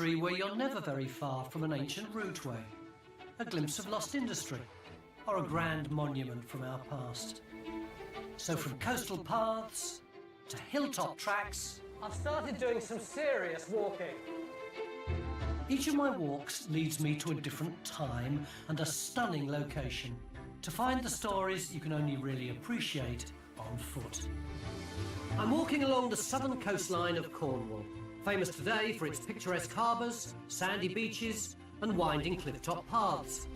century where you're never very far from an ancient routeway, a glimpse of lost industry, or a grand monument from our past. So from coastal paths to hilltop tracks, I've started doing some serious walking. each of my walks leads me to a different time and a stunning location to find the stories you can only really appreciate on foot. I'm walking along the southern coastline of Cornwall, famous today for its picturesque harbours, sandy beaches and winding cliff-top paths.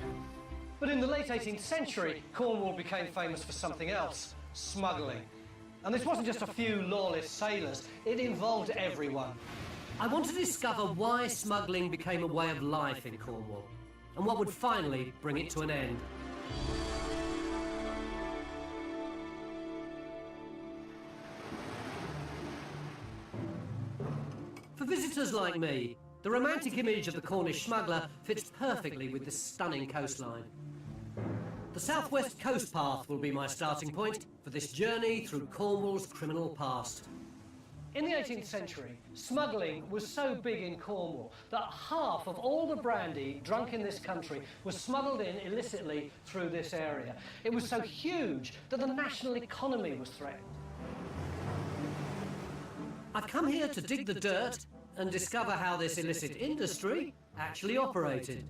But in the late 18th century, Cornwall became famous for something else: smuggling. And this wasn't just a few lawless sailors, it involved everyone. I want to discover why smuggling became a way of life in Cornwall and what would finally bring it to an end. For visitors like me, the romantic image of the Cornish smuggler fits perfectly with this stunning coastline. The Southwest Coast Path will be my starting point for this journey through Cornwall's criminal past. In the 18th century, smuggling was so big in Cornwall that half of all the brandy drunk in this country was smuggled in illicitly through this area. It was so huge that the national economy was threatened. I've come here to dig the dirt and discover how this illicit industry actually operated.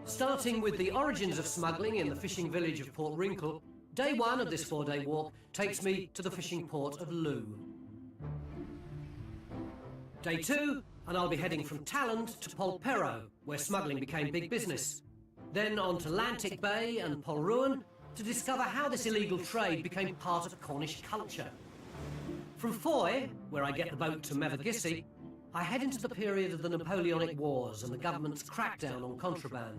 Starting with the origins of smuggling in the fishing village of Port Wrinkle, day one of this 4-day walk takes me to the fishing port of Looe. Day two, and I'll be heading from Talland to Polperro, where smuggling became big business. Then on to Lantic Bay and Polruan to discover how this illegal trade became part of Cornish culture. From Foy, where I get the boat to Mevagissey, I head into the period of the Napoleonic Wars and the government's crackdown on contraband.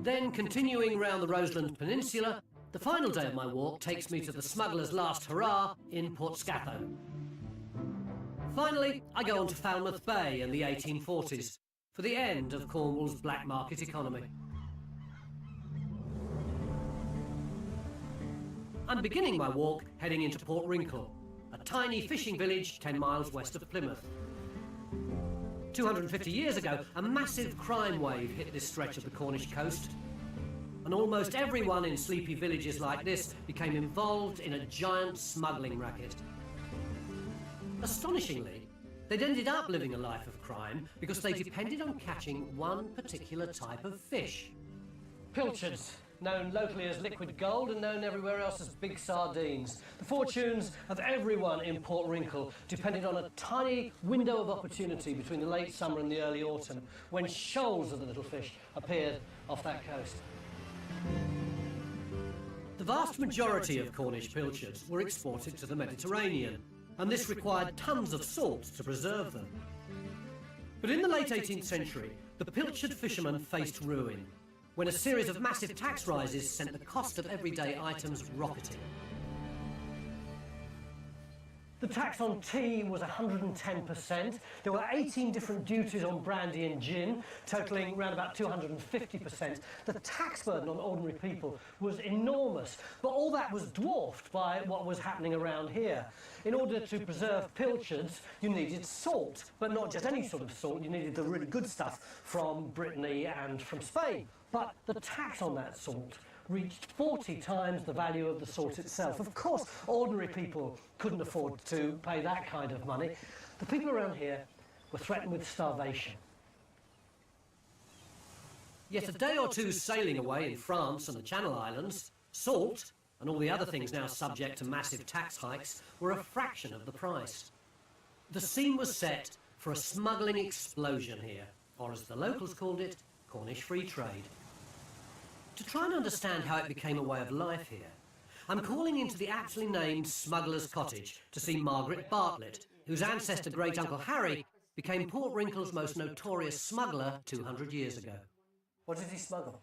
Then, continuing round the Roseland Peninsula, the final day of my walk takes me to the smuggler's last hurrah in Port Scatho. Finally, I go on to Falmouth Bay in the 1840s for the end of Cornwall's black market economy. I'm beginning my walk heading into Port Wrinkle, a tiny fishing village 10 miles west of Plymouth. 250 years ago, a massive crime wave hit this stretch of the Cornish coast, and almost everyone in sleepy villages like this became involved in a giant smuggling racket. Astonishingly, they'd ended up living a life of crime because they depended on catching one particular type of fish. Pilchards, known locally as liquid gold and known everywhere else as big sardines. The fortunes of everyone in Port Wrinkle depended on a tiny window of opportunity between the late summer and the early autumn, when shoals of the little fish appeared off that coast. The vast majority of Cornish pilchards were exported to the Mediterranean, and this required tons of salt to preserve them. But in the late 18th century, the pilchard fishermen faced ruin when a series of massive tax rises sent the cost of everyday items rocketing. The tax on tea was 110%. There were 18 different duties on brandy and gin, totalling around about 250%. The tax burden on ordinary people was enormous, but all that was dwarfed by what was happening around here. In order to preserve pilchards, you needed salt, but not just any sort of salt. You needed the really good stuff from Brittany and from Spain. But the tax on that salt reached 40 times the value of the salt itself. Of course, ordinary people couldn't afford to pay that kind of money. The people around here were threatened with starvation. Yet a day or two's sailing away in France and the Channel Islands, salt, and all the other things now subject to massive tax hikes, were a fraction of the price. The scene was set for a smuggling explosion here, or as the locals called it, Cornish free trade. To try and understand how it became a way of life here, I'm calling into the aptly named Smuggler's Cottage to see Margaret Bartlett, whose ancestor great-uncle Harry became Port Wrinkle's most notorious smuggler 200 years ago. What did he smuggle?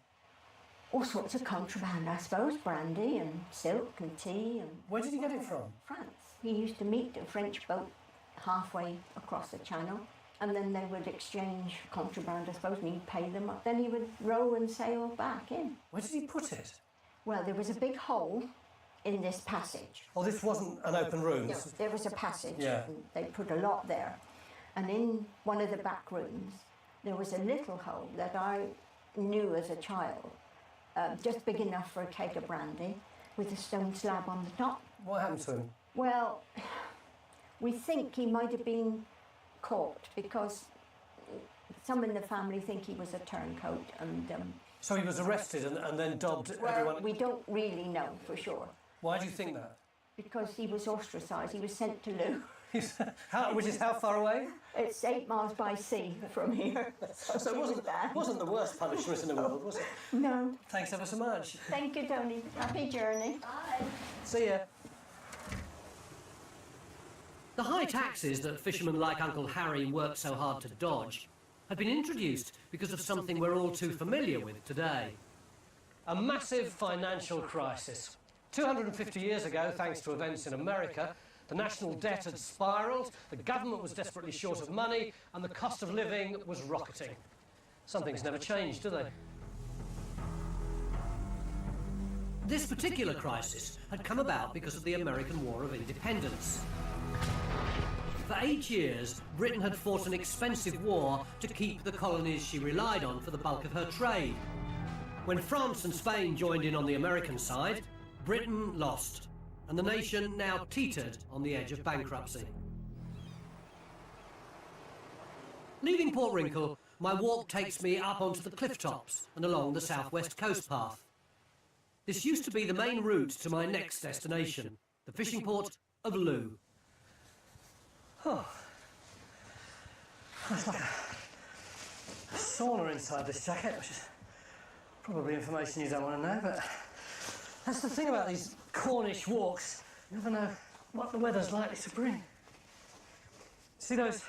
All sorts of contraband, I suppose, brandy and silk and tea. And Where did he get it from? France. He used to meet a French boat halfway across the channel, and then they would exchange contraband, I suppose, and he'd pay them up. Then he would row and sail back in. Where did he put it? Well, there was a big hole in this passage. Oh, this wasn't an open room? No, there was a passage, Yeah. and they put a lot there. And in one of the back rooms, there was a little hole that I knew as a child, just big enough for a keg of brandy, with a stone slab on the top. What happened to him? Well, we think he might have been caught because some in the family think he was a turncoat and... So he was arrested and then dobbed everyone? We don't really know for sure. Why do you think that? Because he was ostracised, he was sent to Loo. Which is how far away? It's 8 miles by sea from here. So it wasn't the worst punishment in the world, was it? No. Thanks ever so much. Thank you, Tony. Happy journey. Bye. See ya. The high taxes that fishermen like Uncle Harry worked so hard to dodge had been introduced because of something we're all too familiar with today. A massive financial crisis. 250 years ago, thanks to events in America, the national debt had spiralled, the government was desperately short of money, and the cost of living was rocketing. Some things never change, do they? This particular crisis had come about because of the American War of Independence. For 8 years, Britain had fought an expensive war to keep the colonies she relied on for the bulk of her trade. When France and Spain joined in on the American side, Britain lost, and the nation now teetered on the edge of bankruptcy. Leaving Port Wrinkle, my walk takes me up onto the cliff tops and along the southwest coast path. This used to be the main route to my next destination, the fishing port of Loo. Oh. There's like a sauna inside this jacket, which is probably information you don't want to know, but that's the thing about these Cornish walks. You never know what the weather's likely to bring. See those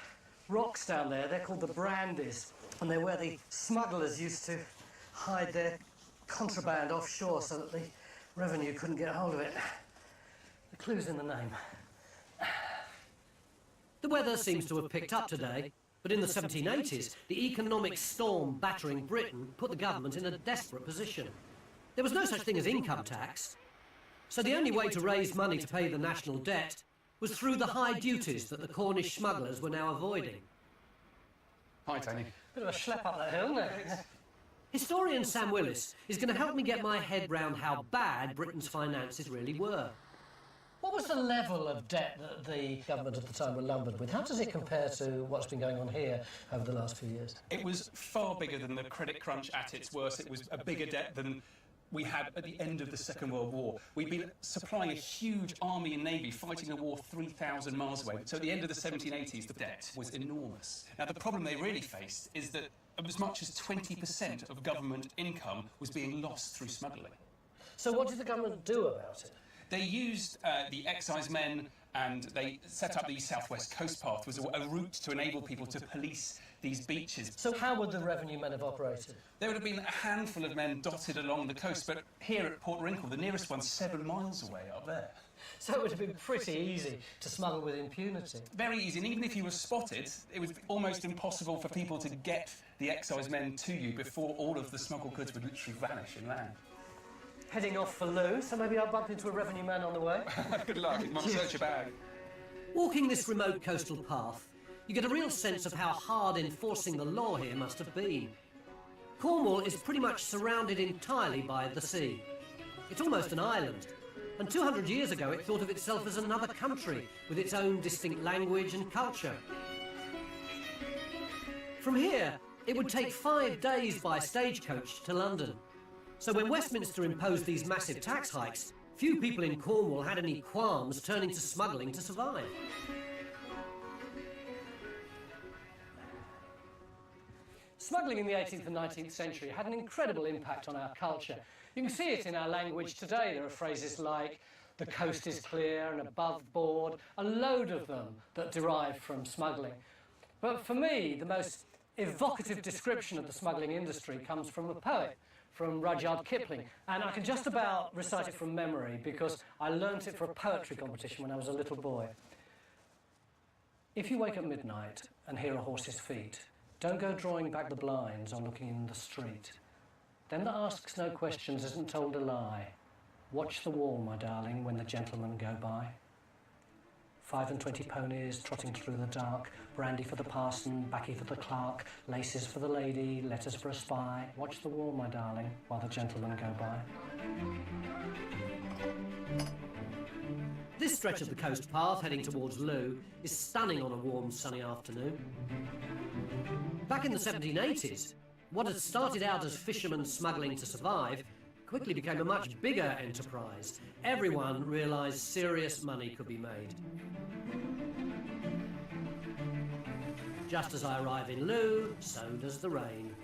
rocks down there? They're called the Brandies, and they're where the smugglers used to hide their contraband offshore so that the revenue couldn't get hold of it. The clue's in the name. The weather seems to have picked up today, but in the 1780s, the economic storm battering Britain put the government in a desperate position. There was no such thing as income tax, so the only way to raise money to pay the national debt was through the high duties that the Cornish smugglers were now avoiding. Hi, Tony. Bit of a schlep up that hill, isn't it? Historian Sam Willis is going to help me get my head round how bad Britain's finances really were. What was the level of debt that the government at the time were lumbered with? How does it compare to what's been going on here over the last few years? It was far bigger than the credit crunch at its worst. It was a bigger debt than we had at the end of the Second World War. We'd been supplying a huge army and navy fighting a war 3,000 miles away. So at the end of the 1780s, the debt was enormous. Now, the problem they really faced is that as much as 20% of government income was being lost through smuggling. So what did the government do about it? They used the excise men, and they set up the Southwest Coast Path, was a route to enable people to police these beaches. So how would the revenue men have operated? There would have been a handful of men dotted along the coast, but here at Port Wrinkle, the nearest one's 7 miles away up there. So it would have been pretty easy to smuggle with impunity. Very easy, and even if you were spotted, it was almost impossible for people to get the excise men to you before all of the smuggled goods would literally vanish inland. Heading off for Loo, so maybe I'll bump into a revenue man on the way. Good luck, it might search your bag. Walking this remote coastal path, you get a real sense of how hard enforcing the law here must have been. Cornwall is pretty much surrounded entirely by the sea. It's almost an island, and 200 years ago it thought of itself as another country with its own distinct language and culture. From here, it would take 5 days by stagecoach to London. So when Westminster imposed these massive tax hikes, few people in Cornwall had any qualms turning to smuggling to survive. Smuggling in the 18th and 19th century had an incredible impact on our culture. You can see it in our language today. There are phrases like, the coast is clear and above board, a load of them that derive from smuggling. But for me, the most evocative description of the smuggling industry comes from a poet, from Rudyard Kipling, and I can just about recite it from memory because I learnt it for a poetry competition when I was a little boy. If you wake at midnight and hear a horse's feet, don't go drawing back the blinds or looking in the street. Them that asks no questions isn't told a lie. Watch the wall, my darling, when the gentlemen go by. 5 and 20 ponies trotting through the dark, brandy for the parson, baccy for the clerk, laces for the lady, letters for a spy. Watch the wall, my darling, while the gentlemen go by. This stretch of the coast path heading towards Looe is stunning on a warm, sunny afternoon. Back in the 1780s, what had started out as fishermen smuggling to survive quickly became a much bigger enterprise. Everyone realised serious money could be made. Just as I arrive in Looe, so does the rain.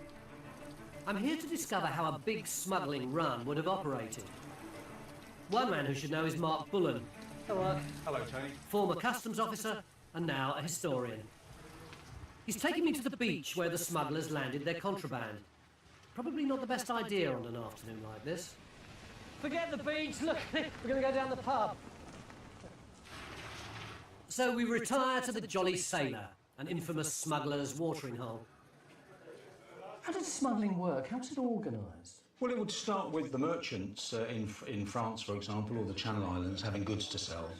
I'm here to discover how a big smuggling run would have operated. One man who should know is Mark Bullen. Hello. Hello, Tony. Former customs officer and now a historian. He's taking me to the beach where the smugglers landed their contraband. Probably not the best idea on an afternoon like this. Forget the beach, look, we're going to go down the pub. So we retire to the Jolly Sailor, an infamous smuggler's watering hole. How did smuggling work? How was it organised? Well, it would start with the merchants in France, for example, or the Channel Islands, having goods to sell.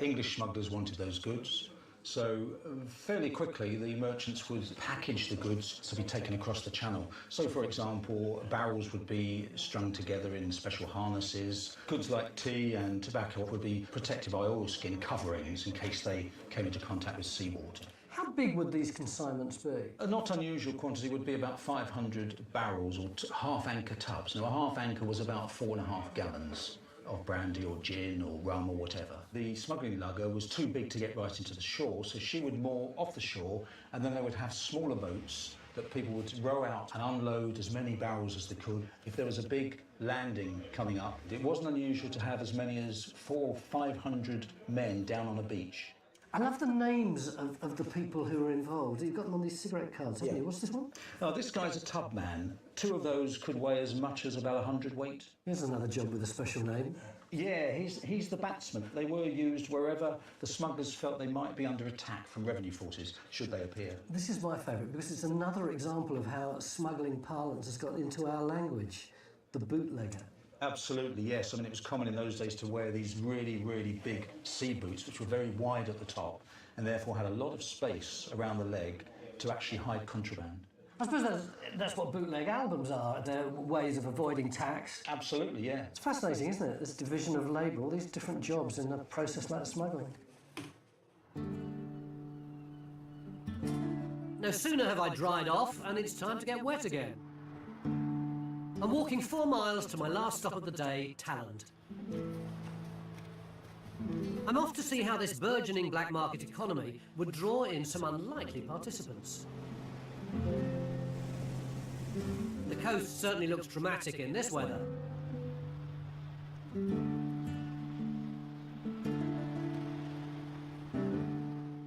English smugglers wanted those goods. So fairly quickly, the merchants would package the goods to be taken across the channel. So, for example, barrels would be strung together in special harnesses. Goods like tea and tobacco would be protected by oilskin coverings in case they came into contact with seawater. How big would these consignments be? A not unusual quantity would be about 500 barrels or half-anchor tubs. Now, a half-anchor was about 4.5 gallons of brandy or gin or rum or whatever. The smuggling lugger was too big to get right into the shore, so she would moor off the shore, and then they would have smaller boats that people would row out and unload as many barrels as they could. If there was a big landing coming up, it wasn't unusual to have as many as 400 or 500 men down on a beach. I love the names of the people who are involved. You've got them on these cigarette cards, haven't you? What's this one? Now, this guy's a tub man. 2 of those could weigh as much as about 100 weight. Here's another job with a special name. Yeah, he's the batsman. They were used wherever the smugglers felt they might be under attack from revenue forces, should they appear. This is my favourite because it's another example of how smuggling parlance has got into our language. The bootlegger. Absolutely, yes. I mean, it was common in those days to wear these really, really big sea boots, which were very wide at the top, and therefore had a lot of space around the leg to actually hide contraband. I suppose that's what bootleg albums are. They're ways of avoiding tax. Absolutely, yeah. It's fascinating, isn't it? This division of labour, all these different jobs in a process like smuggling. No sooner have I dried off and it's time to get wet again. I'm walking 4 miles to my last stop of the day, Talland. I'm off to see how this burgeoning black market economy would draw in some unlikely participants. The coast certainly looks dramatic in this weather.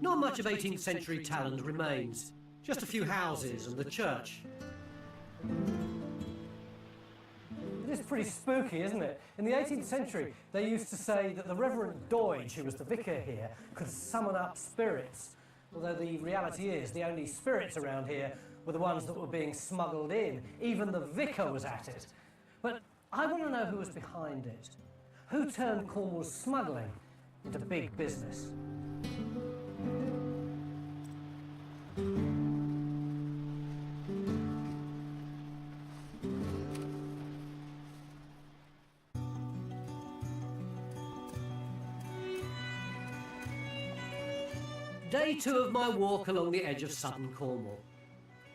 Not much of 18th century Talland remains, just a few houses and the church. It is pretty spooky, isn't it? In the 18th century, they used to say that the Reverend Doidge, who was the vicar here, could summon up spirits. Although the reality is the only spirits around here were the ones that were being smuggled in. Even the vicar was at it. But I want to know who was behind it. Who turned Cornwall's smuggling into big business? Day 2 of my walk along the edge of southern Cornwall.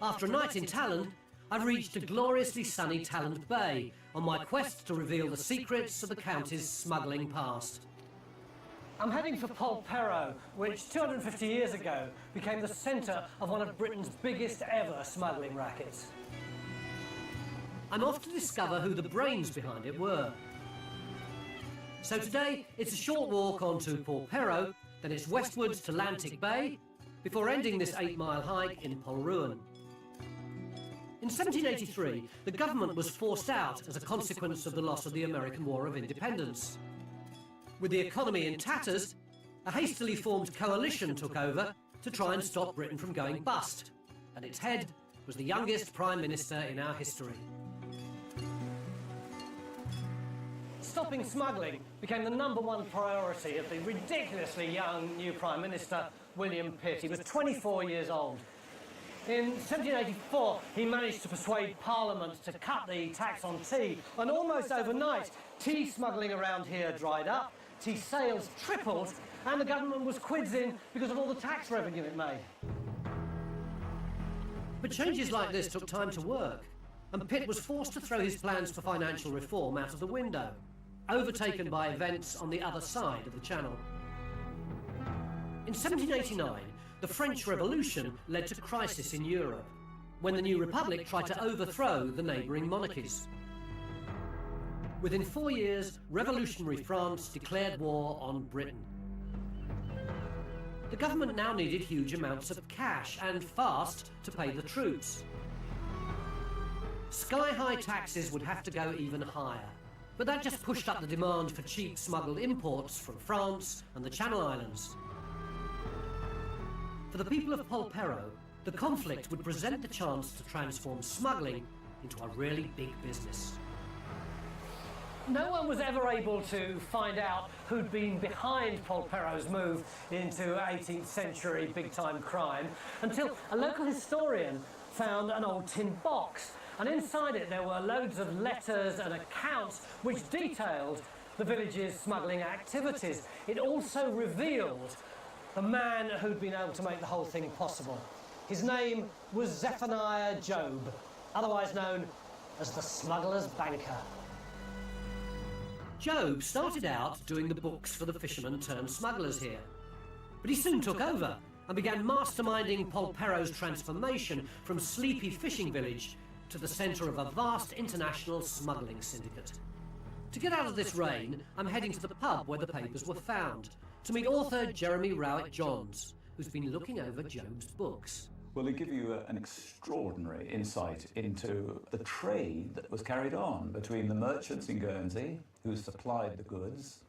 After a night in Talland, I've reached a gloriously sunny Talland Bay on my quest to reveal the secrets of the county's smuggling past. I'm heading for Polperro, which 250 years ago became the centre of one of Britain's biggest ever smuggling rackets. I'm off to discover who the brains behind it were. So today, it's a short walk on to Polperro, then it's westwards to Lantic Bay, before ending this 8-mile hike in Polruan. In 1783, the government was forced out as a consequence of the loss of the American War of Independence. With the economy in tatters, a hastily formed coalition took over to try and stop Britain from going bust, and its head was the youngest Prime Minister in our history. stopping smuggling became the #1 priority of the ridiculously young new Prime Minister, William Pitt. He was 24 years old. In 1784, he managed to persuade Parliament to cut the tax on tea, and almost overnight, tea smuggling around here dried up, tea sales tripled, and the government was quids in because of all the tax revenue it made. But changes like this took time to work, and Pitt was forced to throw his plans for financial reform out of the window, overtaken by events on the other side of the Channel. In 1789, the French Revolution led to crisis in Europe, when the new republic tried to overthrow the neighbouring monarchies. Within 4 years, revolutionary France declared war on Britain. The government now needed huge amounts of cash, and fast, to pay the troops. Sky-high taxes would have to go even higher, but that just pushed up the demand for cheap smuggled imports from France and the Channel Islands. For the people of Polperro, the conflict would present the chance to transform smuggling into a really big business. No one was ever able to find out who'd been behind Polperro's move into 18th century big-time crime until a local historian found an old tin box, and inside it there were loads of letters and accounts which detailed the village's smuggling activities. It also revealed the man who'd been able to make the whole thing possible. His name was Zephaniah Job, otherwise known as the smuggler's banker. Job started out doing the books for the fishermen turned smugglers here, but he soon took over and began masterminding Polperro's transformation from sleepy fishing village to the centre of a vast international smuggling syndicate. To get out of this rain, I'm heading to the pub where the papers were found, to meet author Jeremy Rowett-Johns, who's been looking over Job's books. Well, they give you an extraordinary insight into the trade that was carried on between the merchants in Guernsey, who supplied the goods,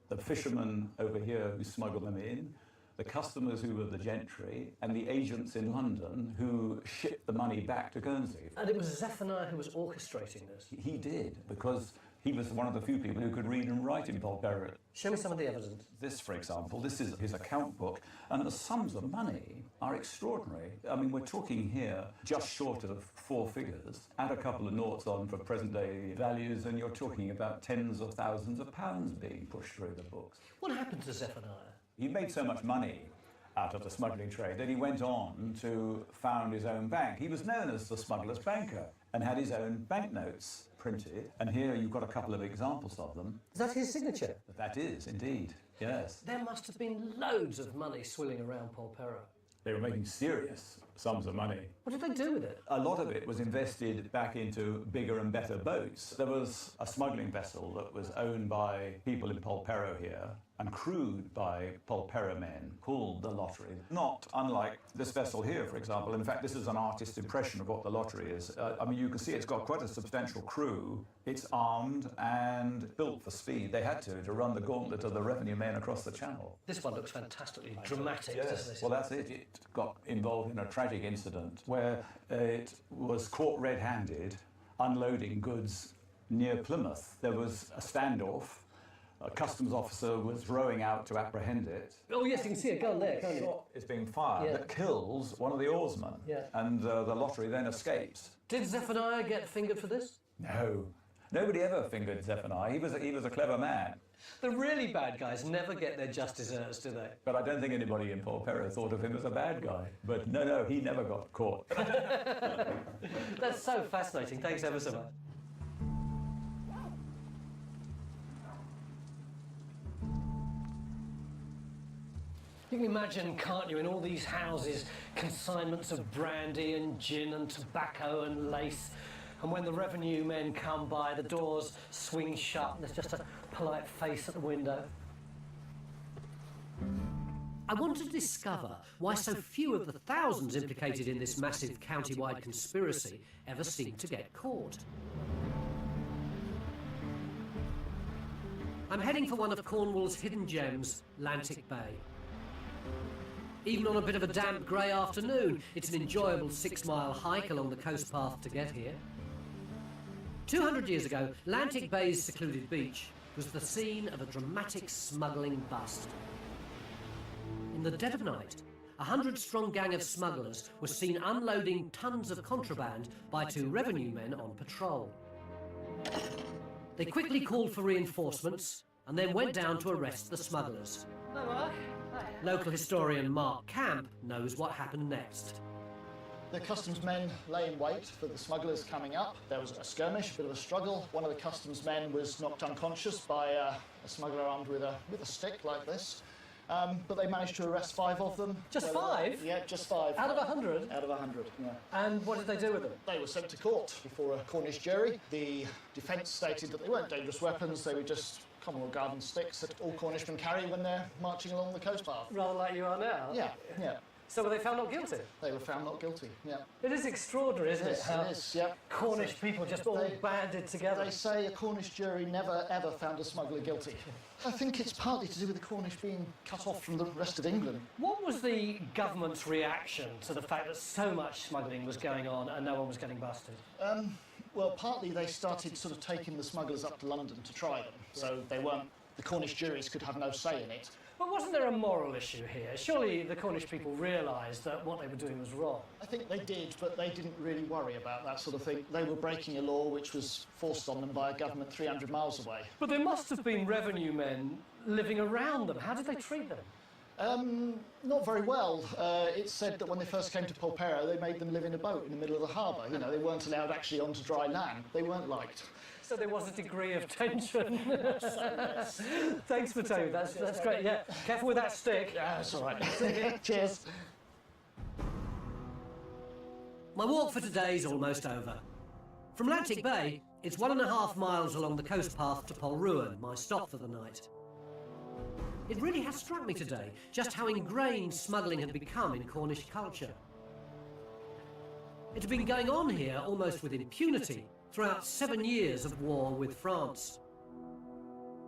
the fishermen over here who smuggled them in, the customers who were the gentry, and the agents in London who shipped the money back to Guernsey. And it was Zephaniah who was orchestrating this. He did, because he was one of the few people who could read and write in Polperro. Show me some of the evidence. This, for example, this is his account book, and the sums of money are extraordinary. I mean, we're talking here just short of 4 figures, add a couple of noughts on for present-day values, and you're talking about tens of thousands of pounds being pushed through the books. What happened to Zephaniah? He made so much money out of the smuggling trade that he went on to found his own bank. He was known as the smuggler's banker and had his own banknotes printed. And here you've got a couple of examples of them. Is that his signature? That is, indeed, yes. There must have been loads of money swilling around Polperro. They were making serious sums of money. What did they do with it? A lot of it was invested back into bigger and better boats. There was a smuggling vessel that was owned by people in Polperro here and crewed by Polperro men called the Lottery. Not unlike this vessel here, for example. In fact, this is an artist's impression of what the Lottery is. I mean, you can see it's got quite a substantial crew. It's armed and built for speed. They had to run the gauntlet of the revenue men across the channel. This one looks fantastically dramatic, Yes. doesn't it? Well, that's it. It got involved in a tragic incident where it was caught red-handed unloading goods near Plymouth. There was a standoff. A customs officer was rowing out to apprehend it. Oh yes, you can see a gun there, can't you? Shot is being fired Yeah. that kills one of the oarsmen. Yeah. And the Lottery then escapes. Did Zephaniah get fingered for this? No. Nobody ever fingered Zephaniah. He was a clever man. The really bad guys never get their just desserts, do they? But I don't think anybody in Polperro thought of him as a bad guy. But no, he never got caught. That's so fascinating. Thanks ever so much. You can imagine, can't you, in all these houses, consignments of brandy and gin and tobacco and lace. And when the revenue men come by, the doors swing shut and there's just a polite face at the window. I want to discover why so few of the thousands implicated in this massive county-wide conspiracy ever seem to get caught. I'm heading for one of Cornwall's hidden gems, Lantic Bay. Even on a bit of a damp grey afternoon, it's an enjoyable 6-mile hike along the coast path to get here. 200 years ago, Atlantic Bay's secluded beach was the scene of a dramatic smuggling bust. In the dead of night, a 100-strong gang of smugglers was seen unloading tons of contraband by 2 revenue men on patrol. They quickly called for reinforcements and then went down to arrest the smugglers. Local historian Mark Camp knows what happened next. The customs men lay in wait for the smugglers coming up. There was a skirmish, a bit of a struggle. One of the customs men was knocked unconscious by a smuggler armed with a stick like this. But they managed to arrest 5 of them. Just 5? Yeah, just 5. Out of 100? Out of 100, yeah. And what did they do with them? They were sent to court before a Cornish jury. The defence stated that they weren't dangerous weapons, they were just Commonwealth garden sticks that all Cornishmen carry when they're marching along the coast path. Rather like you are now? Yeah, yeah. So were they found not guilty? They were found not guilty, yeah. It is extraordinary, isn't it? How It is, yeah. Cornish people just all banded together. They say a Cornish jury never, ever found a smuggler guilty. I think it's partly to do with the Cornish being cut off from the rest of England. What was the government's reaction to the fact that so much smuggling was going on and no one was getting busted? Well, partly they started sort of taking the smugglers up to London to try them, so they weren't, the Cornish juries could have no say in it. But wasn't there a moral issue here? Surely the Cornish people realised that what they were doing was wrong. I think they did, but they didn't really worry about that sort of thing. They were breaking a law which was forced on them by a government 300 miles away. But there must have been revenue men living around them. How did they treat them? Not very well. It's said that when they first came to Polperro, they made them live in a boat in the middle of the harbour. You know, they weren't allowed actually onto dry land. They weren't liked. So there was a degree of tension. Thanks for telling me. That's great. Yeah, careful with that stick. Yeah, that's all right. Cheers. My walk for today is almost over. From Atlantic Bay, it's 1.5 miles along the coast path to Polruan, my stop for the night. It really has struck me today just how ingrained smuggling had become in Cornish culture. It had been going on here almost with impunity throughout 7 years of war with France.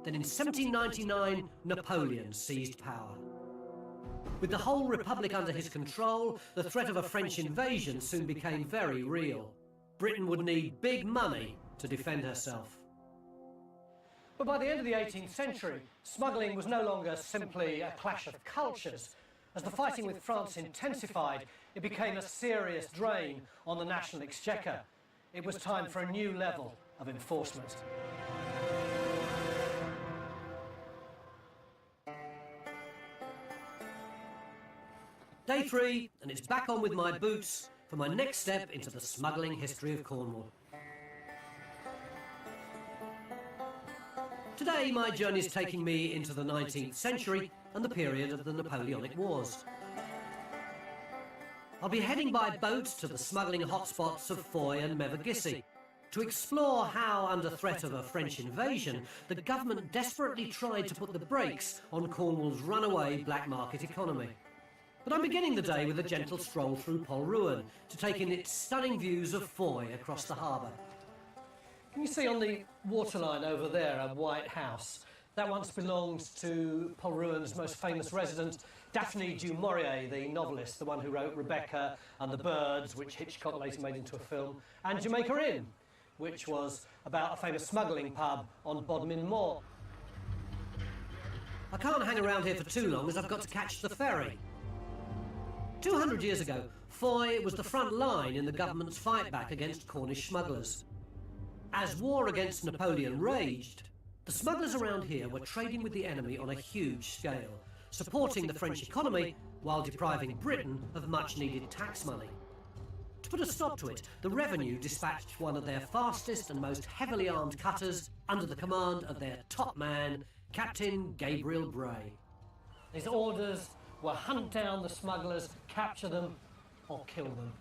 Then in 1799, Napoleon seized power. With the whole republic under his control, the threat of a French invasion soon became very real. Britain would need big money to defend herself. But by the end of the 18th century, smuggling was no longer simply a clash of cultures. As the fighting with France intensified, it became a serious drain on the national exchequer. It was time for a new level of enforcement. Day 3, and it's back on with my boots for my next step into the smuggling history of Cornwall. Today, my journey is taking me into the 19th century and the period of the Napoleonic Wars. I'll be heading by boat to the smuggling hotspots of Foy and Mevagissey to explore how, under threat of a French invasion, the government desperately tried to put the brakes on Cornwall's runaway black market economy. But I'm beginning the day with a gentle stroll through Polruan to take in its stunning views of Foy across the harbour. Can you see on the waterline over there a white house? That once belonged to Polruan's most famous resident, Daphne du Maurier, the novelist, the one who wrote Rebecca and The Birds, which Hitchcock later made into a film, and Jamaica Inn, which was about a famous smuggling pub on Bodmin Moor. I can't hang around here for too long as I've got to catch the ferry. 200 years ago, Foy was the front line in the government's fight back against Cornish smugglers. As war against Napoleon raged, the smugglers around here were trading with the enemy on a huge scale, supporting the French economy while depriving Britain of much-needed tax money. To put a stop to it, the revenue dispatched one of their fastest and most heavily armed cutters under the command of their top man, Captain Gabriel Bray. His orders were hunt down the smugglers, capture them, or kill them.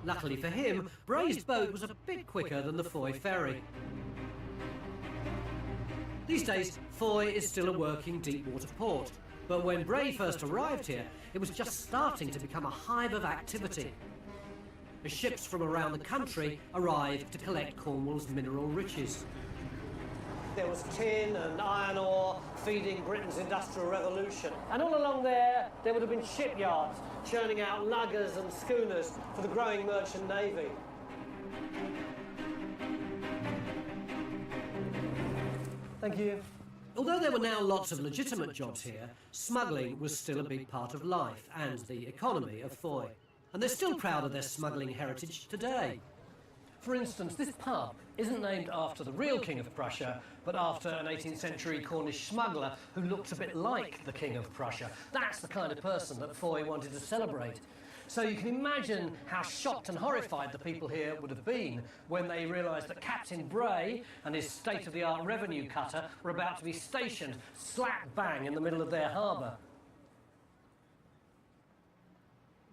Luckily for him, Bray's boat was a bit quicker than the Foy ferry. These days, Foy is still a working deep-water port, but when Bray first arrived here, it was just starting to become a hive of activity. As ships from around the country arrived to collect Cornwall's mineral riches. there was tin and iron ore feeding Britain's industrial revolution. And all along there would have been shipyards churning out luggers and schooners for the growing merchant navy. Thank you. Although there were now lots of legitimate jobs here, smuggling was still a big part of life and the economy of Foy. And they're still proud of their smuggling heritage today. For instance, this pub isn't named after the real King of Prussia, but after an 18th century Cornish smuggler who looked a bit like the King of Prussia. That's the kind of person that Foy wanted to celebrate. So you can imagine how shocked and horrified the people here would have been when they realised that Captain Bray and his state-of-the-art revenue cutter were about to be stationed slap bang in the middle of their harbour.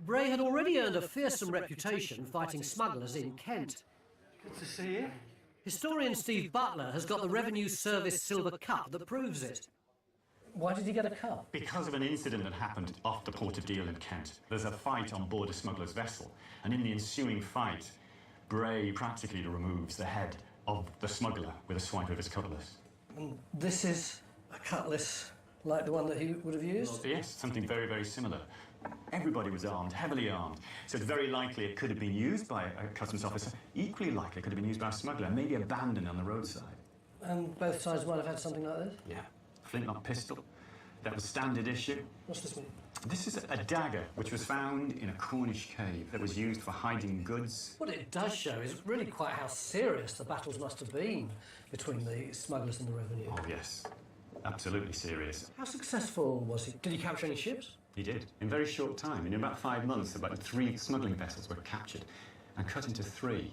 Bray had already earned a fearsome reputation fighting smugglers in Kent. Good to see you. Historian Steve Butler has got the Revenue Service Silver Cup that proves it. Why did he get a cup? Because of an incident that happened off the Port of Deal in Kent. There's a fight on board a smuggler's vessel, and in the ensuing fight, Bray practically removes the head of the smuggler with a swipe of his cutlass. And this is a cutlass like the one that he would have used? Yes, something very, very similar. Everybody was armed, heavily armed, so it's very likely it could have been used by a customs officer. Equally likely it could have been used by a smuggler, maybe abandoned on the roadside. And both sides might have had something like this? Yeah. Flintlock pistol. That was standard issue. What's this mean? This is a dagger which was found in a Cornish cave that was used for hiding goods. What it does show is really quite how serious the battles must have been between the smugglers and the revenue. Oh, yes. Absolutely serious. How successful was he? Did he capture any ships? He did. In a very short time. In about 5 months, about 3 smuggling vessels were captured and cut into 3.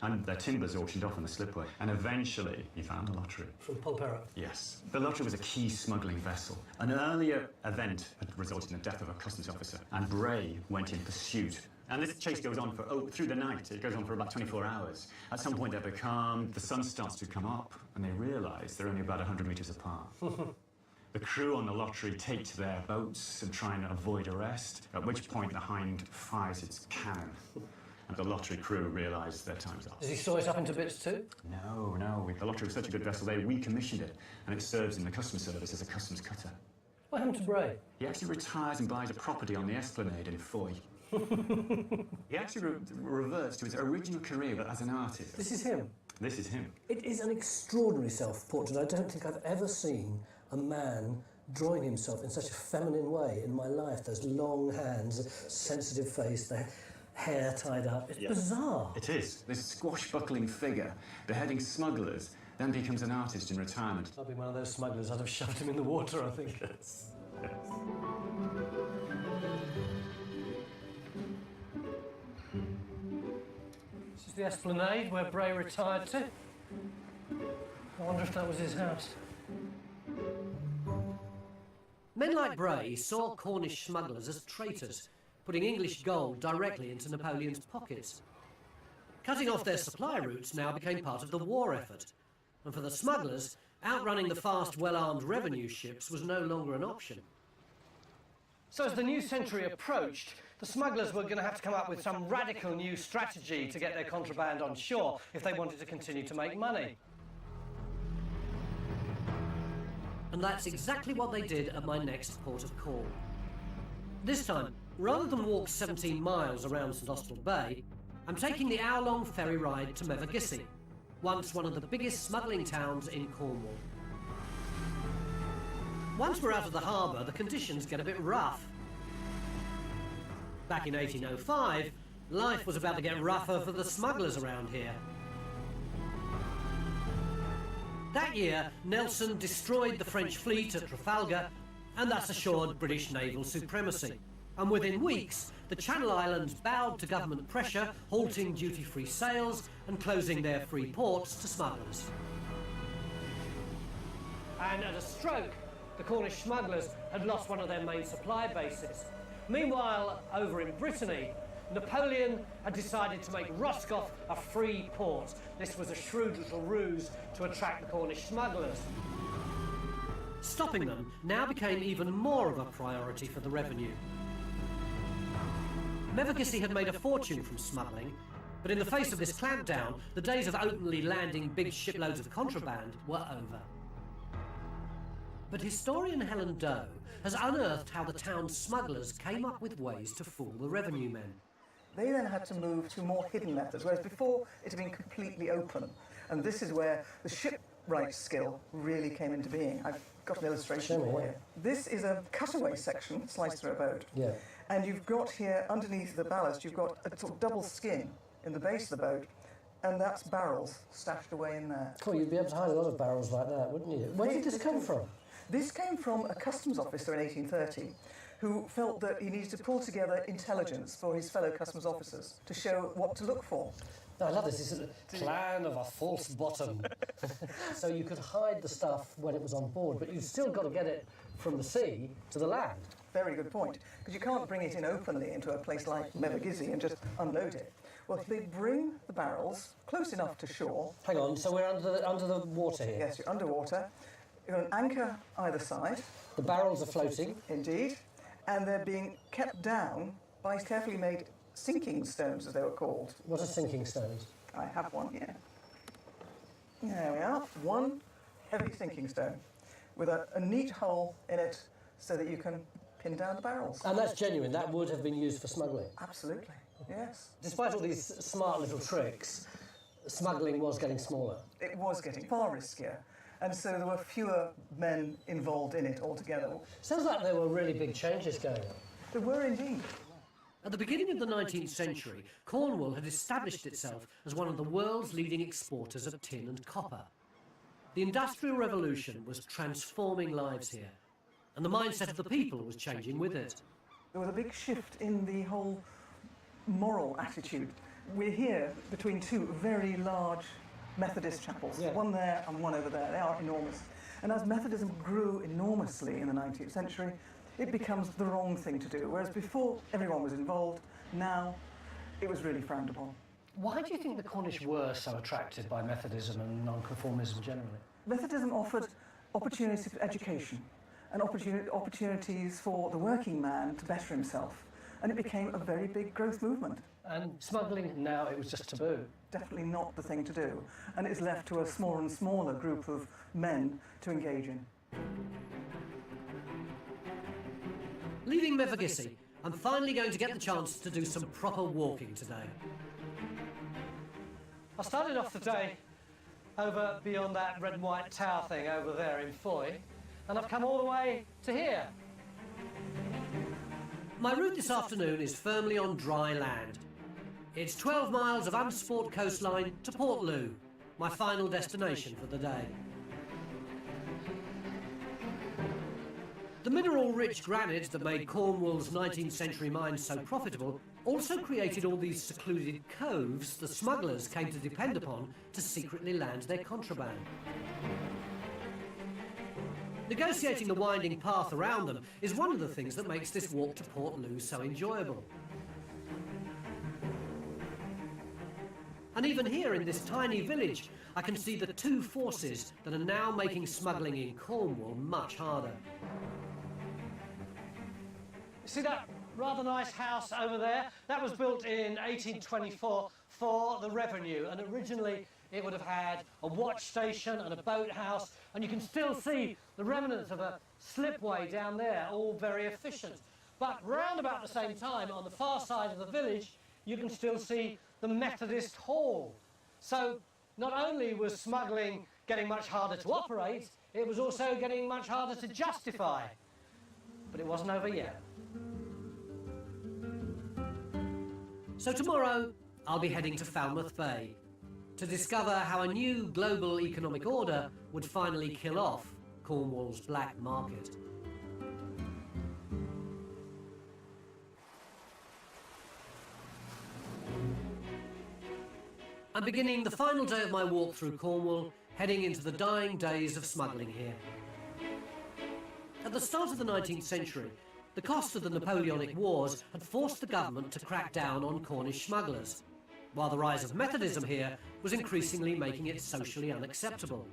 And their timbers auctioned off on the slipway. And eventually, he found the lottery. From Polperro? Yes. The lottery was a key smuggling vessel. An earlier event had resulted in the death of a customs officer, and Bray went in pursuit. And this chase goes on through the night. It goes on for about 24 hours. At some point, they're becalmed, the sun starts to come up, and they realise they're only about 100 metres apart. The crew on the lottery take to their boats and try and avoid arrest, at which point the Hind fires its cannon. And the lottery crew realised their time's up. Does he saw it up into bits too? No. The lottery was such a good vessel, they recommissioned it, and it serves in the customs service as a customs cutter. What happened to Bray? He actually retires and buys a property on the Esplanade in Foy. He actually reverts to his original career as an artist. This is him? This is him. It is an extraordinary self-portrait. I don't think I've ever seen a man drawing himself in such a feminine way in my life. Those long hands, sensitive face, the hair tied up. It's bizarre. It is. This squashbuckling figure, beheading smugglers, then becomes an artist in retirement. I'd be one of those smugglers. I'd have shoved him in the water, I think. Yes. This is the Esplanade where Bray retired to. I wonder if that was his house. Men like Bray saw Cornish smugglers as traitors, putting English gold directly into Napoleon's pockets. Cutting off their supply routes now became part of the war effort, and for the smugglers, outrunning the fast, well-armed revenue ships was no longer an option. So as the new century approached, the smugglers were going to have to come up with some radical new strategy to get their contraband on shore if they wanted to continue to make money. And that's exactly what they did at my next port of call. This time, rather than walk 17 miles around St Austell Bay, I'm taking the hour-long ferry ride to Mevagissey, once one of the biggest smuggling towns in Cornwall. Once we're out of the harbour, the conditions get a bit rough. Back in 1805, life was about to get rougher for the smugglers around here. That year, Nelson destroyed the French fleet at Trafalgar and thus assured British naval supremacy. And within weeks, the Channel Islands bowed to government pressure, halting duty-free sales and closing their free ports to smugglers. And at a stroke, the Cornish smugglers had lost one of their main supply bases. Meanwhile, over in Brittany, Napoleon had decided to make Roscoff a free port. This was a shrewd little ruse to attract the Cornish smugglers. Stopping them now became even more of a priority for the revenue. Mevagissey had made a fortune from smuggling, But in the face of this clampdown, the days of openly landing big shiploads of contraband were over. But historian Helen Doe has unearthed how the town's smugglers came up with ways to fool the revenue men. They then had to move to more hidden methods, whereas before it had been completely open. And this is where the shipwright skill really came into being. I've got an illustration for you. This is a cutaway section sliced through a boat. Yeah. And you've got here, underneath the ballast, you've got a sort of double skin in the base of the boat, and that's barrels stashed away in there. Cool, you'd be able to hide a lot of barrels like that, wouldn't you? Where did this come from? This came from a customs officer in 1830 who felt that he needed to pull together intelligence for his fellow customs officers to show what to look for. No, I love this. This is a plan of a false bottom. So you could hide the stuff when it was on board, but you've still got to get it from the sea to the land. Very good point, because you can't bring it in openly into a place like Mevagissey and just unload it. Well, they bring the barrels close enough to shore. Hang on, so we're under the water here. Yes, you're underwater. You've got an anchor either side. The barrels are floating. Indeed. And they're being kept down by carefully made sinking stones, as they were called. What are sinking stones? I have one here. There we are. One heavy sinking stone with a neat hole in it so that you can pin down the barrels. And that's genuine. That would have been used for smuggling. Absolutely, yes. Despite all these smart little tricks, smuggling was getting smaller. It was getting far riskier, and so there were fewer men involved in it altogether. Sounds like there were really big changes going on. There were indeed. At the beginning of the 19th century, Cornwall had established itself as one of the world's leading exporters of tin and copper. The Industrial Revolution was transforming lives here, and the mindset of the people was changing with it. There was a big shift in the whole moral attitude. We're here between two very large Methodist chapels, one there and one over there. They are enormous. And as Methodism grew enormously in the 19th century, it becomes the wrong thing to do. Whereas before everyone was involved, now it was really frowned upon. Why do you think the Cornish were so attracted by Methodism and nonconformism generally? Methodism offered opportunities for education and opportunities for the working man to better himself. And it became a very big growth movement. And smuggling, now it was just taboo. Definitely not the thing to do. And it's left to a smaller and smaller group of men to engage in. Leaving Mevagissey, I'm finally going to get the chance to do some proper walking today. I started off the day over beyond that red and white tower thing over there in Foy, and I've come all the way to here. My route this afternoon is firmly on dry land. It's 12 miles of unsport coastline to Portloo, my final destination for the day. The mineral-rich granites that made Cornwall's 19th century mines so profitable also created all these secluded coves the smugglers came to depend upon to secretly land their contraband. Negotiating the winding path around them is one of the things that makes this walk to Portloo so enjoyable. And even here in this tiny village, I can see the two forces that are now making smuggling in Cornwall much harder. See that rather nice house over there? That was built in 1824 for the revenue, and originally it would have had a watch station and a boathouse, and you can still see the remnants of a slipway down there, all very efficient. But round about the same time, on the far side of the village, you can still see the Methodist Hall. So not only was smuggling getting much harder to operate, it was also getting much harder to justify. But it wasn't over yet. So tomorrow, I'll be heading to Falmouth Bay to discover how a new global economic order would finally kill off Cornwall's black market. I'm beginning the final day of my walk through Cornwall, heading into the dying days of smuggling here. At the start of the 19th century, the cost of the Napoleonic Wars had forced the government to crack down on Cornish smugglers, while the rise of Methodism here was increasingly making it socially unacceptable.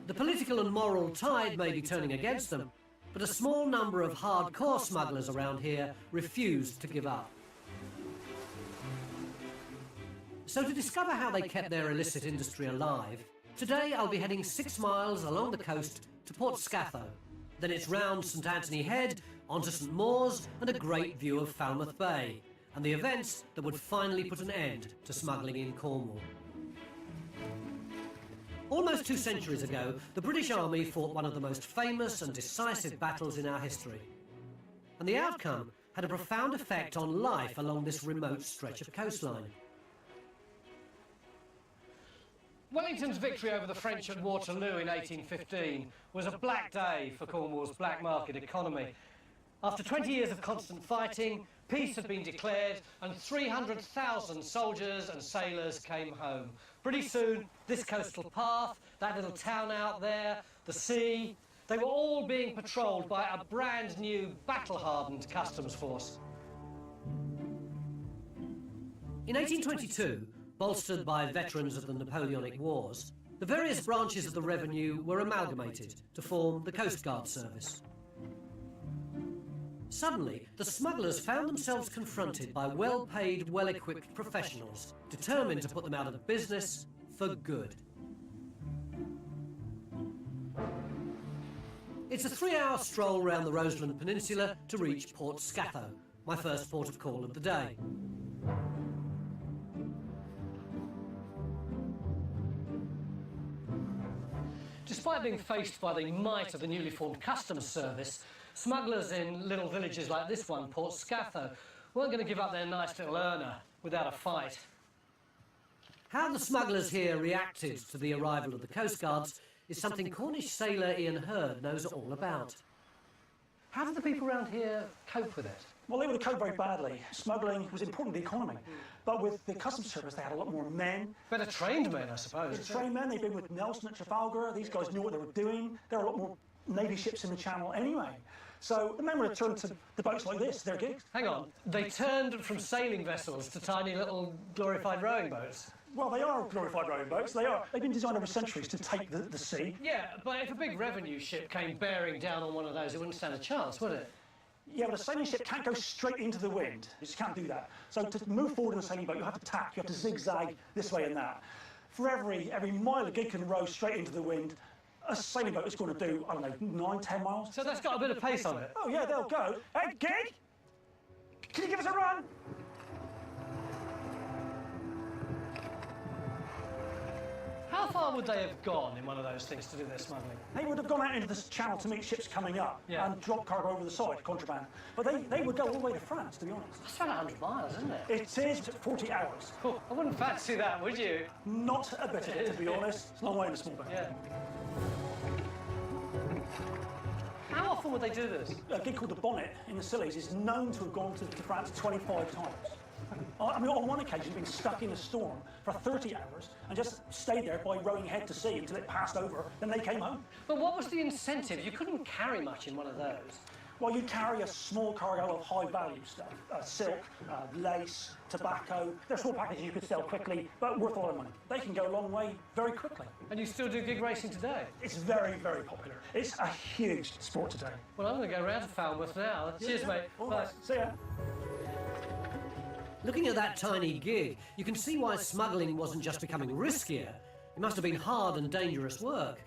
The political and moral tide may be turning against them, but a small number of hardcore smugglers around here refused to give up. So to discover how they kept their illicit industry alive, today I'll be heading 6 miles along the coast to Port Scatho. Then it's round St Anthony Head, onto St Mawes and a great view of Falmouth Bay, and the events that would finally put an end to smuggling in Cornwall. Almost 2 centuries ago, the British Army fought one of the most famous and decisive battles in our history. And the outcome had a profound effect on life along this remote stretch of coastline. Wellington's victory over the French at Waterloo in 1815 was a black day for Cornwall's black market economy. After 20 years of constant fighting, peace had been declared and 300,000 soldiers and sailors came home. Pretty soon, this coastal path, that little town out there, the sea, they were all being patrolled by a brand new battle-hardened customs force. In 1822, bolstered by veterans of the Napoleonic Wars, the various branches of the revenue were amalgamated to form the Coast Guard Service. Suddenly, the smugglers found themselves confronted by well-paid, well-equipped professionals, determined to put them out of business for good. It's a 3-hour stroll round the Roseland Peninsula to reach Port Scatho, my first port of call of the day. Despite being faced by the might of the newly formed customs service, smugglers in little villages like this one, Port Scatho, weren't going to give up their nice little earner without a fight. How the smugglers here reacted to the arrival of the Coast Guards is something Cornish sailor Ian Hurd knows all about. How did the people around here cope with it? Well, they would have coped very badly. Smuggling was important to the economy. But with the customs service, they had a lot more men. Better trained men, I suppose. Better trained men. They'd been with Nelson at Trafalgar. These guys knew what they were doing. There were a lot more Navy ships in the Channel anyway. So the men would have turned to the boats like this, their gigs. Hang on, they turned from sailing vessels to tiny little glorified rowing boats? Well, they are glorified rowing boats. They are. They've been designed over centuries to take the sea. Yeah, but if a big revenue ship came bearing down on one of those, it wouldn't stand a chance, would it? Yeah, but a sailing ship can't go straight into the wind. You just can't do that. So to move forward in a sailing boat, you have to tack. You have to zigzag this way and that. For every mile a gig can row straight into the wind, a sailing boat is going to do, I don't know, 9, 10 miles. So that's got a bit of pace on it? Oh, yeah, they'll go. Hey, gig! Can you give us a run? How far would they have gone in one of those things to do their smuggling? They would have gone out into this channel to meet ships coming up and drop cargo over the side, contraband. But they would go all the way to France, to be honest. That's about 100 miles, isn't it? It is 40 hours. Oh, I wouldn't fancy that, would you? Not a bit of it, to be honest. It's a long way in a small boat. Yeah. How often would they do this? A gig called the Bonnet in the Scillies is known to have gone to France 25 times. I mean, on one occasion, been stuck in a storm for 30 hours and just stayed there by rowing head to sea until it passed over, then they came home. But what was the incentive? You couldn't carry much in one of those. Well, you carry a small cargo of high-value stuff, silk, lace, tobacco. They're small packages you could sell quickly, but worth a lot of money. They can go a long way very quickly. And you still do gig racing today? It's very, very popular. It's a huge sport today. Well, I'm going to go round to Falmouth now. Cheers, mate. Bye. See ya. Looking at that tiny gig, you can see why smuggling wasn't just becoming riskier. It must have been hard and dangerous work.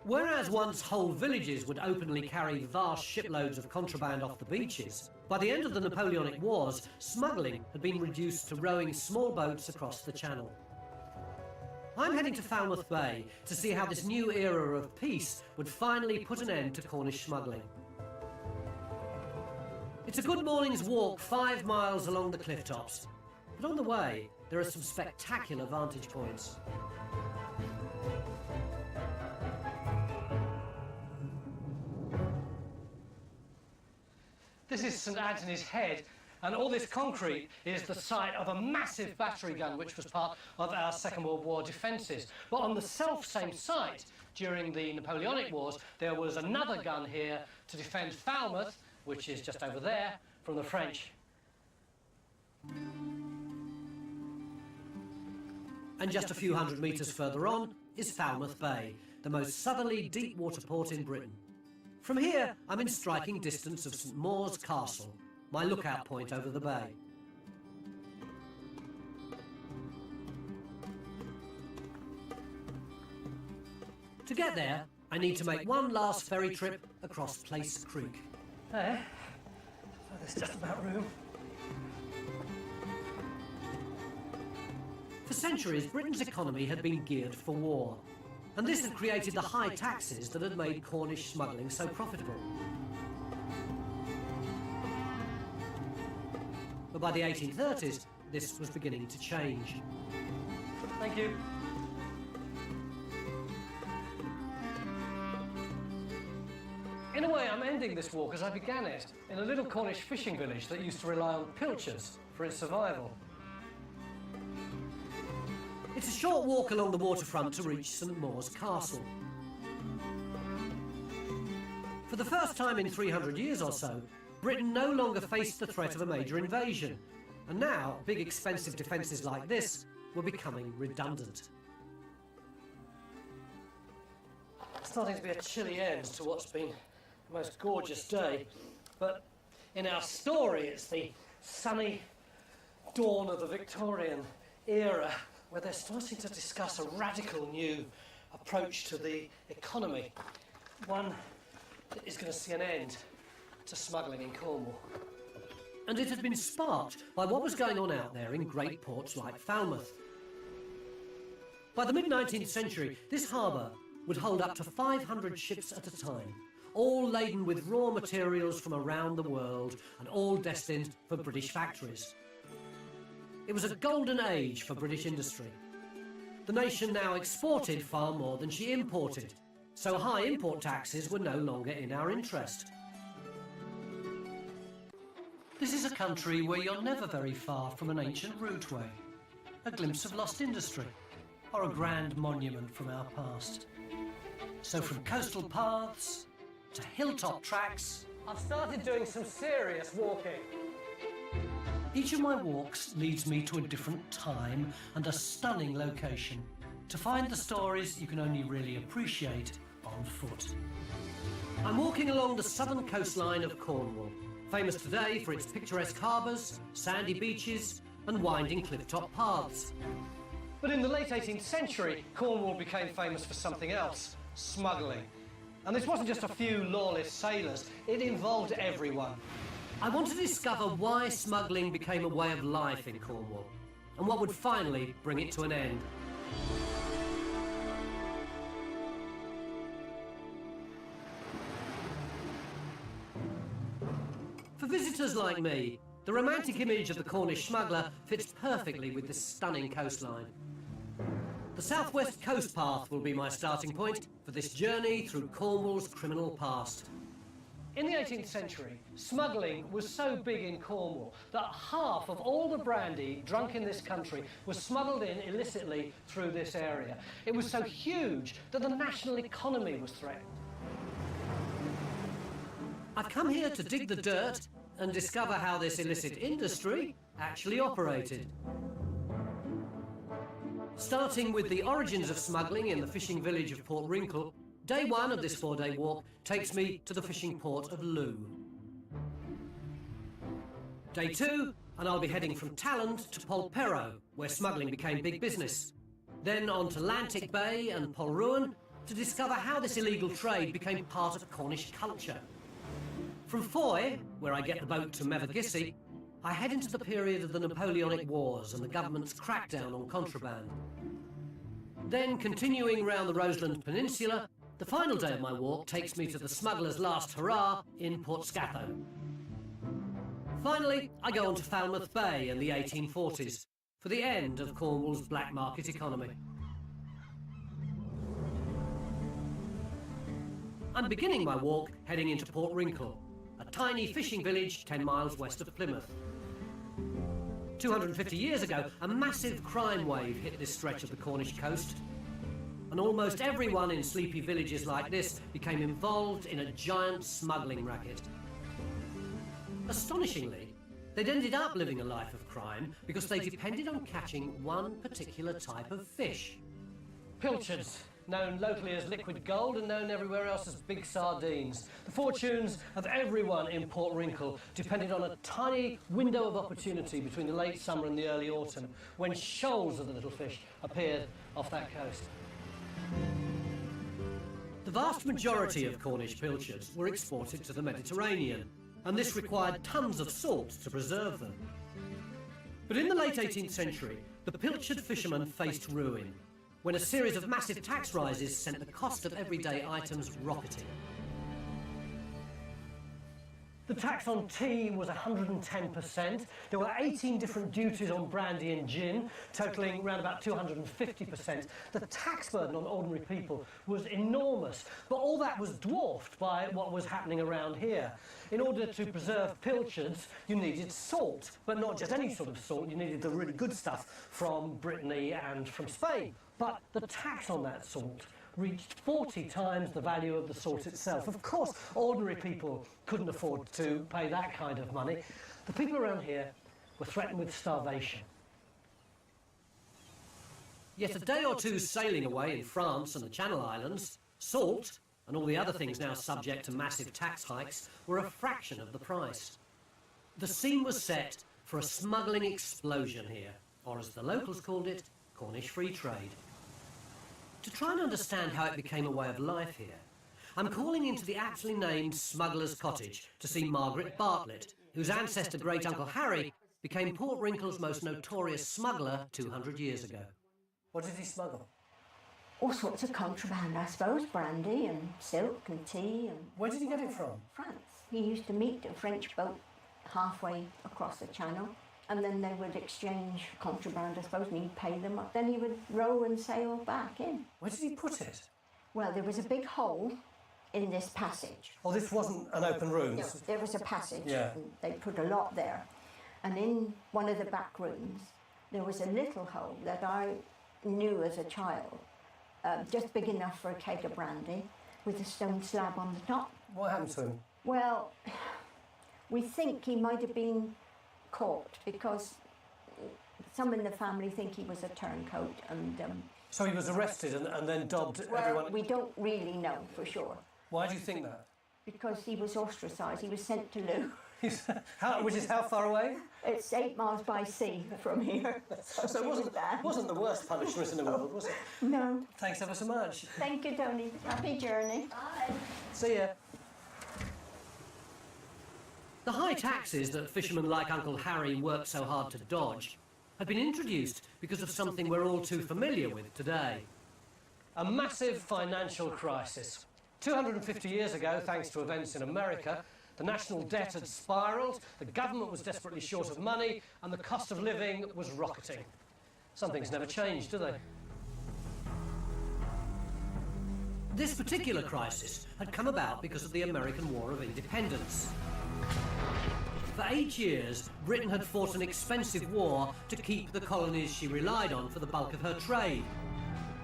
Whereas once whole villages would openly carry vast shiploads of contraband off the beaches, by the end of the Napoleonic Wars, smuggling had been reduced to rowing small boats across the Channel. I'm heading to Falmouth Bay to see how this new era of peace would finally put an end to Cornish smuggling. It's a good morning's walk 5 miles along the cliff tops, but on the way there are some spectacular vantage points. This is St Anthony's Head, and all this concrete is the site of a massive battery gun which was part of our Second World War defences. But on the self-same site, during the Napoleonic Wars, there was another gun here to defend Falmouth, which is just over there, from the French. And just a few hundred metres further on is Falmouth Bay, the most southerly deep water port in Britain. From here, I'm in striking distance of St Mawes Castle, my lookout point over the bay. To get there, I need to make one last ferry trip across Place Creek. There. So there's just about room. For centuries, Britain's economy had been geared for war, and this had created the high taxes that had made Cornish smuggling so profitable. But by the 1830s, this was beginning to change. Thank you. In a way, I'm ending this walk as I began it, in a little Cornish fishing village that used to rely on pilchards for its survival. It's a short walk along the waterfront to reach St Maur's Castle. For the first time in 300 years or so, Britain no longer faced the threat of a major invasion, and now big expensive defences like this were becoming redundant. It's starting to be a chilly end to what's been the most gorgeous day, but in our story it's the sunny dawn of the Victorian era, where they're starting to discuss a radical new approach to the economy, one that is going to see an end to smuggling in Cornwall. And it had been sparked by what was going on out there in great ports like Falmouth. By the mid-19th century, this harbour would hold up to 500 ships at a time, all laden with raw materials from around the world and all destined for British factories. It was a golden age for British industry. The nation now exported far more than she imported, so high import taxes were no longer in our interest. This is a country where you're never very far from an ancient routeway, a glimpse of lost industry, or a grand monument from our past. So from coastal paths to hilltop tracks, I've started doing some serious walking. each of my walks leads me to a different time and a stunning location to find the stories you can only really appreciate on foot. I'm walking along the southern coastline of Cornwall, famous today for its picturesque harbours, sandy beaches and winding cliff-top paths. But in the late 18th century, Cornwall became famous for something else, smuggling. And this wasn't just a few lawless sailors, it involved everyone. I want to discover why smuggling became a way of life in Cornwall, and what would finally bring it to an end. For visitors like me, the romantic image of the Cornish smuggler fits perfectly with this stunning coastline. The Southwest Coast Path will be my starting point for this journey through Cornwall's criminal past. In the 18th century, smuggling was so big in Cornwall that half of all the brandy drunk in this country was smuggled in illicitly through this area. It was so huge that the national economy was threatened. I've come here to dig the dirt and discover how this illicit industry actually operated. Starting with the origins of smuggling in the fishing village of Port Wrinkle, day one of this 4-day walk takes me to the fishing port of Looe. Day two, and I'll be heading from Talland to Polperro, where smuggling became big business. Then on to Lantic Bay and Polruan to discover how this illegal trade became part of Cornish culture. From Foy, where I get the boat to Mevagissey, I head into the period of the Napoleonic Wars and the government's crackdown on contraband. Then, continuing round the Roseland Peninsula, the final day of my walk takes me to the smuggler's last hurrah in Port Scatho. Finally, I go on to Falmouth Bay in the 1840s for the end of Cornwall's black market economy. I'm beginning my walk heading into Port Wrinkle, a tiny fishing village 10 miles west of Plymouth. 250 years ago, a massive crime wave hit this stretch of the Cornish coast, and almost everyone in sleepy villages like this became involved in a giant smuggling racket. Astonishingly, they'd ended up living a life of crime because they depended on catching one particular type of fish. Pilchards, known locally as liquid gold and known everywhere else as big sardines. The fortunes of everyone in Port Wrinkle depended on a tiny window of opportunity between the late summer and the early autumn, when shoals of the little fish appeared off that coast. The vast majority of Cornish pilchards were exported to the Mediterranean, and this required tons of salt to preserve them. But in the late 18th century, the pilchard fishermen faced ruin when a series of massive tax rises sent the cost of everyday items rocketing. The tax on tea was 110%. There were 18 different duties on brandy and gin, totalling around about 250%. The tax burden on ordinary people was enormous, but all that was dwarfed by what was happening around here. In order to preserve pilchards, you needed salt, but not just any sort of salt. You needed the really good stuff from Brittany and from Spain. But the tax on that salt reached 40 times the value of the salt itself. Of course, ordinary people couldn't afford to pay that kind of money. The people around here were threatened with starvation. Yet a day or two's sailing away in France and the Channel Islands, salt, and all the other things now subject to massive tax hikes, were a fraction of the price. The scene was set for a smuggling explosion here, or as the locals called it, Cornish free trade. To try and understand how it became a way of life here, I'm calling into the aptly named Smuggler's Cottage to see Margaret Bartlett, whose ancestor great-uncle Harry became Port Wrinkle's most notorious smuggler 200 years ago. What did he smuggle? All sorts of contraband, I suppose, brandy and silk and tea and... Where did he get it from? France. He used to meet a French boat halfway across the channel, and then they would exchange contraband, I suppose, and he'd pay them up. Then he would row and sail back in. Where did he put it? Well, there was a big hole in this passage. Oh, this wasn't an open room? No, there was a passage. Yeah. And they put a lot there. And in one of the back rooms, there was a little hole that I knew as a child, just big enough for a keg of brandy, with a stone slab on the top. What happened to him? Well, we think he might have been caught because some in the family think he was a turncoat and... So he was arrested and then dobbed everyone... Well, we don't really know for sure. Why do you think that? Because he was ostracised, he was sent to Loo. Which is how far away? It's 8 miles by sea from here. So it wasn't the worst punishment in the world, was it? No. Thanks ever so much. Thank you, Tony. Happy journey. Bye. See ya. The high taxes that fishermen like Uncle Harry worked so hard to dodge had been introduced because of something we're all too familiar with today. A massive financial crisis. 250 years ago, thanks to events in America, the national debt had spiralled, the government was desperately short of money, and the cost of living was rocketing. Some things never change, do they? This particular crisis had come about because of the American War of Independence. For 8 years, Britain had fought an expensive war to keep the colonies she relied on for the bulk of her trade.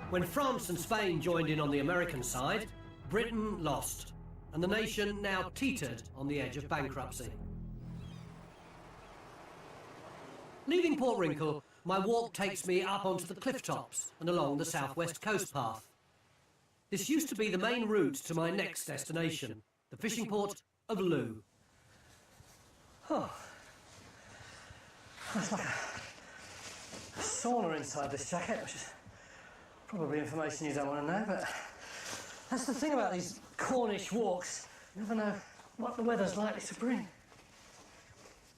When France and Spain joined in on the American side, Britain lost, and the nation now teetered on the edge of bankruptcy. Leaving Port Wrinkle, my walk takes me up onto the cliff tops and along the southwest coast path. This used to be the main route to my next destination, the fishing port of Loo. Oh. There's like a sauna inside this jacket, which is probably information you don't want to know, but that's the thing about these Cornish walks. You never know what the weather's likely to bring.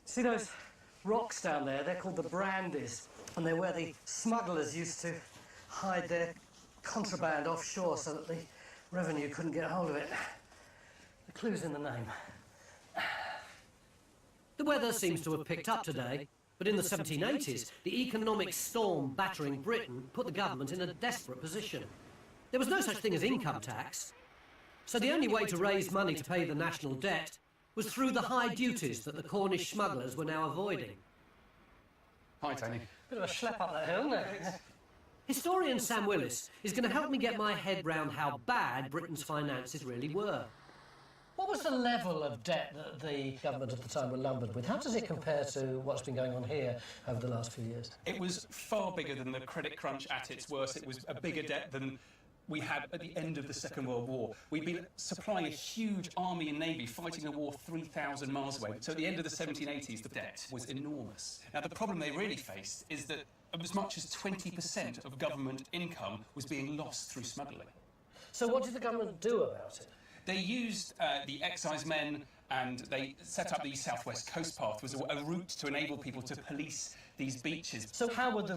See those rocks down there? They're called the Brandies, and they're where the smugglers used to hide their contraband offshore so that the revenue couldn't get hold of it. The clue's in the name. The weather seems to have picked up today, but in the 1780s, the economic storm battering Britain put the government in a desperate position. There was no such thing as income tax, so the only way to raise money to pay the national debt was through the high duties that the Cornish smugglers were now avoiding. Hi, Tony. Bit of a schlep up that hill, isn't it? Historian Sam Willis is going to help me get my head round how bad Britain's finances really were. What was the level of debt that the government at the time were lumbered with? How does it compare to what's been going on here over the last few years? It was far bigger than the credit crunch at its worst. It was a bigger debt than we had at the end of the Second World War. We'd been supplying a huge army and navy fighting a war 3,000 miles away. So at the end of the 1780s, the debt was enormous. Now, the problem they really faced is that as much as 20% of government income was being lost through smuggling. So what did the government do about it? They used the excise men, and they set up the South West Coast Path, was a route to enable people to police these beaches. So how would the